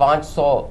500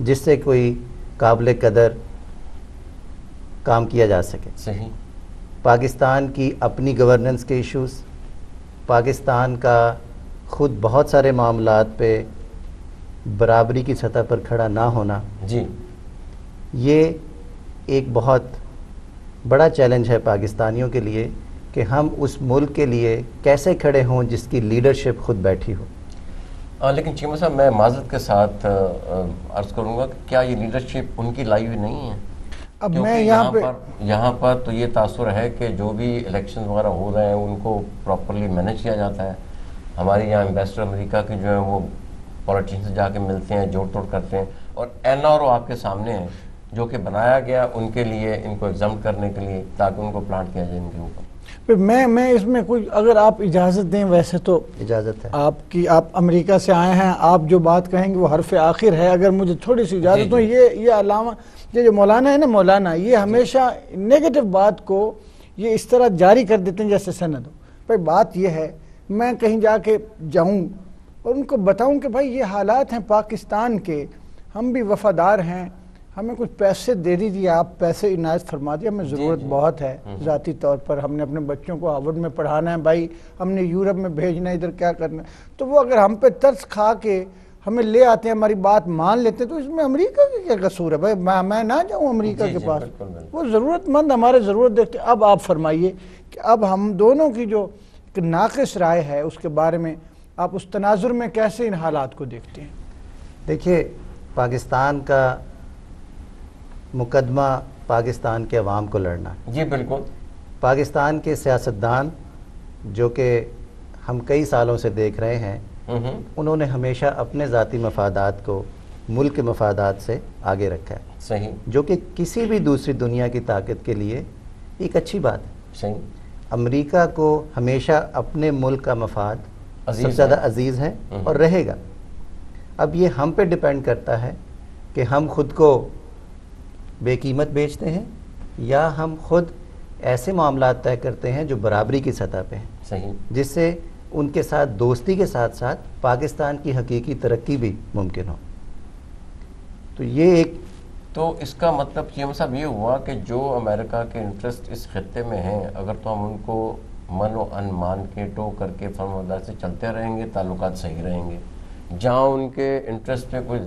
جس سے کوئی قابل قدر کام کیا جا سکے. صحیح. پاکستان کی اپنی گورننس کے ایشوز، پاکستان کا خود بہت سارے معاملات پہ برابری کی سطح پر کھڑا نہ ہونا، جی یہ ایک بہت بڑا چیلنج ہے پاکستانیوں کے لیے کہ ہم اس ملک کے لیے کیسے کھڑے ہوں جس کی لیڈرشپ خود بیٹھی ہو. لیکن چیمہ صاحب میں معذرت کے ساتھ عرض کروں گا کہ کیا یہ لیڈرشپ ان کی لائی ہوئی نہیں ہے؟ اب میں یہاں پر تو یہ تاثر ہے کہ جو بھی الیکشن وغیرہ ہو رہے ہیں ان کو پراپرلی مینیج کیا جاتا ہے. ہمارے یہاں ایمبیسڈر امریکہ کے جو ہیں وہ پولیٹیشین سے جا کے ملتے ہیں، جوڑ توڑ کرتے ہیں، اور NRO آپ کے سامنے ہیں جو کہ بنایا گیا ان کے لیے، ان کو ایگزامٹ کرنے کے لیے تاکہ ان کو پلانٹ کیا جائے ان کے اوپر. میں اس میں کوئی اگر آپ اجازت دیں، ویسے تو اجازت ہے آپ امریکہ سے آئے ہیں، آپ جو بات کہیں گے وہ حرف آخر ہے. اگر مجھے تھوڑی سی اجازت ہو، یہ علامہ یہ جو مولانا ہے نا، مولانا یہ ہمیشہ نیگیٹو بات کو یہ اس طرح جاری کر دیتے ہیں جیسے سند ہو. بھائی بات یہ ہے، میں کہیں جا کے جاؤں اور ان کو بتاؤں کہ بھائی یہ حالات ہیں پاکستان کے، ہم بھی وفادار ہیں، ہمیں کچھ پیسے دے دیجیے، آپ پیسے عنایت فرما دیے، ہمیں ضرورت بہت ہے ذاتی طور پر، ہم نے اپنے بچوں کو ہارورڈ میں پڑھانا ہے، بھائی ہم نے یورپ میں بھیجنا ہے، ادھر کیا کرنا ہے. تو وہ اگر ہم پہ ترس کھا کے ہمیں لے آتے ہیں، ہماری بات مان لیتے ہیں، تو اس میں امریکہ کا کیا قصور ہے؟ بھائی میں نہ جاؤں امریکہ کے پاس، وہ ضرورت مند ہمارے ضرورت دیکھتے. اب آپ فرمائیے کہ اب ہم دونوں کی جو ناقص رائے ہے اس کے بارے میں آپ اس تناظر میں کیسے ان حالات کو دیکھتے ہیں؟ دیکھیے، پاکستان کا مقدمہ پاکستان کے عوام کو لڑنا. جی بالکل. پاکستان کے سیاستدان جو کہ ہم کئی سالوں سے دیکھ رہے ہیں، انہوں نے ہمیشہ اپنے ذاتی مفادات کو ملک کے مفادات سے آگے رکھا ہے. صحیح. جو کہ کسی بھی دوسری دنیا کی طاقت کے لیے ایک اچھی بات ہے. صحیح. امریکہ کو ہمیشہ اپنے ملک کا مفاد سب سے زیادہ عزیز ہے اور رہے گا. اب یہ ہم پہ ڈیپینڈ کرتا ہے کہ ہم خود کو بے قیمت بیچتے ہیں یا ہم خود ایسے معاملات طے کرتے ہیں جو برابری کی سطح پہ ہیں. صحیح. جس سے ان کے ساتھ دوستی کے ساتھ ساتھ پاکستان کی حقیقی ترقی بھی ممکن ہو. تو یہ ایک تو اس کا مطلب چیمہ صاحب یہ ہوا کہ جو امریکہ کے انٹرسٹ اس خطے میں ہیں، اگر تو ہم ان کو من و ان مان کے ٹو کر کے فرمانبرداری سے چلتے رہیں گے، تعلقات صحیح رہیں گے. جہاں ان کے انٹرسٹ پہ کوئی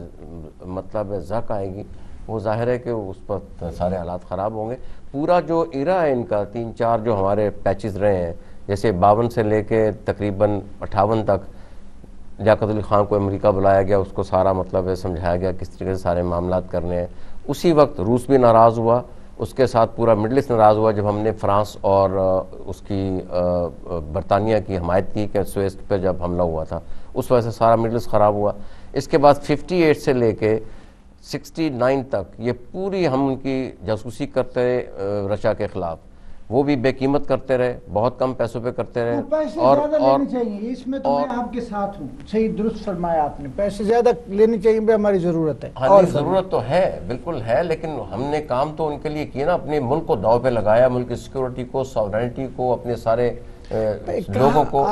مطلب زک آئے گی، وہ ظاہر ہے کہ اس پر سارے حالات خراب ہوں گے. پورا جو ایرا ہے ان کا 3-4 جو ہمارے پیچز رہے ہیں، جیسے 52 سے لے کے تقریباً 58 تک لیاقت علی خان کو امریکہ بلایا گیا، اس کو سارا مطلب سمجھایا گیا کس طریقے سے سارے معاملات کرنے ہیں. اسی وقت روس بھی ناراض ہوا، اس کے ساتھ پورا مڈل ایسٹ ناراض ہوا جب ہم نے فرانس اور اس کی برطانیہ کی حمایت کی کہ سویس پہ جب حملہ ہوا تھا، اس وجہ سے سارا مڈل ایسٹ خراب ہوا. اس کے بعد 58 سے لے کے 69 تک یہ پوری ہم ان کی جاسوسی کرتے رہے رشیا کے خلاف، وہ بھی بے قیمت کرتے رہے، بہت کم پیسوں پہ کرتے رہے. پیسے زیادہ لینے چاہیے، اس میں تو میں آپ کے ساتھ ہوں، صحیح درست فرمایا آپ نے، پیسے زیادہ لینے چاہیے، بے ہماری ضرورت ہے. اور ضرورت تو ہے، بالکل ہے، لیکن ہم نے کام تو ان کے لیے کیا نا، اپنے ملک کو داؤ پہ لگایا، ملک کی سیکورٹی کو، ساورینٹی کو، اپنے سارے لوگوں کو.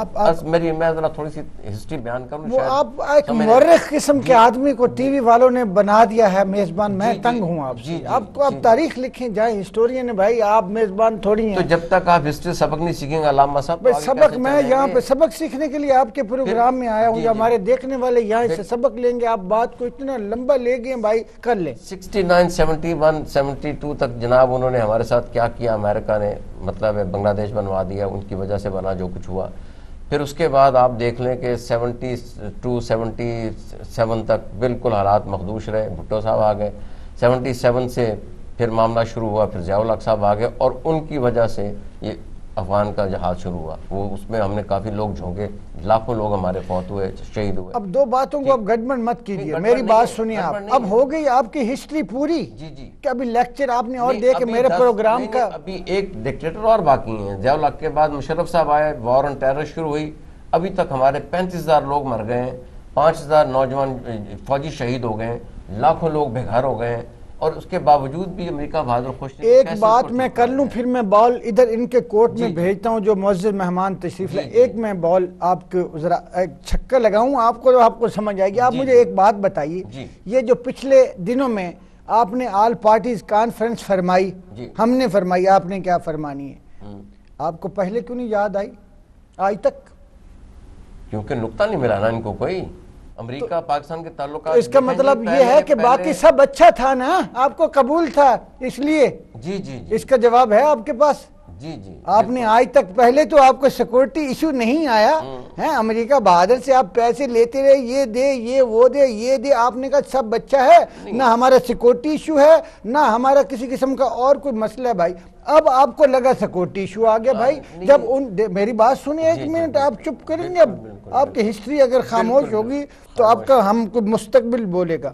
میں ذرا تھوڑی سی ہسٹری بیان کروں. وہ آپ ایک مورخ قسم کے آدمی کو ٹی وی والوں نے بنا دیا ہے میزبان. میں تنگ ہوں آپ سے. آپ تاریخ لکھیں جائیں، ہسٹورین ہے بھائی، آپ میزبان تھوڑی ہیں. تو جب تک آپ ہسٹری سبق نہیں سیکھیں گے علامہ صاحب، سبق میں یہاں پہ سبق سیکھنے کے لیے آپ کے پروگرام میں آیا ہوں، یا ہمارے دیکھنے والے یہاں سے سبق لیں گے. آپ بات کو اتنا لمبا لے گئے بھائی، کر لیں. 69 71 72 تک جناب انہوں نے ہمارے ساتھ کیا کیا. امریکہ نے مطلب بنگلہ دیش بنوا دیا، ان کی وجہ سے بنا جو کچھ ہوا. پھر اس کے بعد آپ دیکھ لیں کہ 72 77 تک بالکل حالات مخدوش رہے. بھٹو صاحب آ گئے، 77 سے پھر معاملہ شروع ہوا، پھر ضیاء الحق صاحب آ گئے، اور ان کی وجہ سے یہ افغان کا جہاد شروع ہوا. وہ اس میں ہم نے کافی لوگ جھونکے، لاکھوں لوگ ہمارے فوت ہوئے، شہید ہوئے. اب 2 باتوں کو اب گڑبڑ مت کیجیے، میری بات سنیے آپ. اب ہو گئی آپ کی ہسٹری پوری کہ ابھی لیکچر آپ نے اور دے کے میرے پروگرام کا. ابھی ایک ڈکٹیٹر اور باقی ہیں. ضیاء الحق کے بعد مشرف صاحب آئے، وار آن ٹیرر شروع ہوئی. ابھی تک ہمارے 35,000 لوگ مر گئے ہیں، 5,000 نوجوان فوجی شہید ہو گئے ہیں، لاکھوں لوگ بے گھر ہو گئے ہیں. اور اس کے باوجود بھی امریکہ بہادر خوش نہیں. ایک بات میں کر لوں پھر میں بال ادھر ان کے کوٹ میں بھیجتا ہوں جو معزز مہمان تشریف لائے. ایک میں بال آپ کے ذرا ایک چھکا لگاؤں آپ کو تو آپ کو سمجھ آئے گی. آپ مجھے ایک بات بتائیے, یہ جو پچھلے دنوں میں آپ نے آل پارٹیز کانفرنس فرمائی, ہم نے فرمائی, آپ نے کیا فرمانی ہے, آپ کو پہلے کیوں نہیں یاد آئی آج تک؟ کیونکہ نقطہ نہیں ملا نا ان کو کوئی. امریکہ پاکستان کے تعلقات, اس کا مطلب یہ ہے کہ باقی سب اچھا تھا نا, آپ کو قبول تھا اس لیے. جی جی اس کا جواب ہے آپ کے پاس. جی جی آپ نے آج تک پہلے تو آپ کو سیکورٹی ایشو نہیں آیا ہے, امریکہ بہادر سے آپ پیسے لیتے رہے, یہ دے یہ وہ دے یہ دے, آپ نے کہا سب اچھا ہے, نہ ہمارا سیکورٹی ایشو ہے نہ ہمارا کسی قسم کا اور کوئی مسئلہ ہے. بھائی اب آپ کو لگا سیکورٹی ایشو آ گیا بھائی, جب میری بات سنیں ایک منٹ, آپ چپ کریں گے, اب آپ کی ہسٹری اگر خاموش ہوگی تو آپ کا ہم کو مستقبل بولے گا.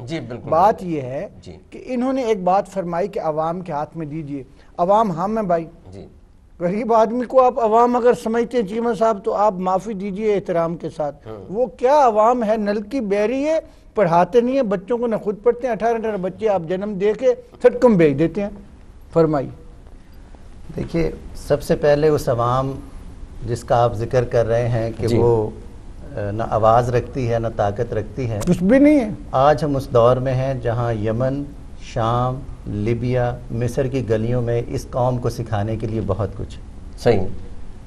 بات یہ ہے کہ انہوں نے ایک بات فرمائی کہ عوام کے ہاتھ میں دیجئے. عوام ہم ہیں بھائی, غریب آدمی کو آپ عوام اگر سمجھتے ہیں چیمہ صاحب تو آپ معافی دیجئے احترام کے ساتھ. وہ کیا عوام ہے, نل کی بیری ہے, پڑھاتے نہیں ہیں بچوں کو, نہ خود پڑھتے ہیں. 18 بچے آپ جنم دے کے سٹکم بھیج دیتے ہیں. فرمائی. دیکھیے, سب سے پہلے اس عوام جس کا آپ ذکر کر رہے ہیں کہ وہ نہ آواز رکھتی ہے نہ طاقت رکھتی ہے, کچھ بھی نہیں ہے. آج ہم اس دور میں ہیں جہاں یمن, شام, لیبیا, مصر کی گلیوں میں اس قوم کو سکھانے کے لیے بہت کچھ. صحیح.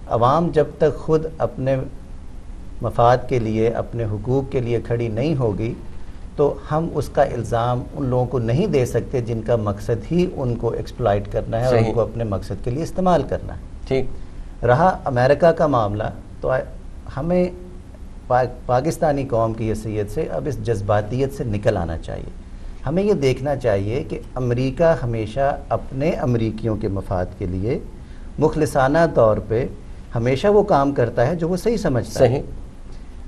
عوام جب تک خود اپنے مفاد کے لیے, اپنے حقوق کے لیے کھڑی نہیں ہوگی تو ہم اس کا الزام ان لوگوں کو نہیں دے سکتے جن کا مقصد ہی ان کو ایکسپلائٹ کرنا ہے اور ان کو اپنے مقصد کے لیے استعمال کرنا ہے. ٹھیک. رہا امریکہ کا معاملہ, تو ہمیں پاکستانی قوم کی حیثیت سے اب اس جذباتیت سے نکل آنا چاہیے. ہمیں یہ دیکھنا چاہیے کہ امریکہ ہمیشہ اپنے امریکیوں کے مفاد کے لیے مخلصانہ طور پہ ہمیشہ وہ کام کرتا ہے جو وہ صحیح سمجھتا ہے.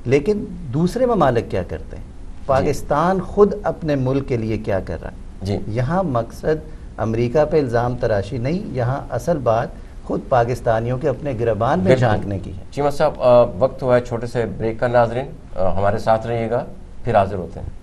لیکن دوسرے ممالک کیا کرتے ہیں, پاکستان خود اپنے ملک کے لیے کیا کر رہا ہے. یہاں مقصد امریکہ پہ الزام تراشی نہیں, یہاں اصل بات خود پاکستانیوں کے اپنے گربان میں جھانکنے کی ہے. چیمہ صاحب, وقت ہوا ہے چھوٹے سے بریک کا. ناظرین ہمارے ساتھ رہیے گا, پھر حاضر ہوتے ہیں.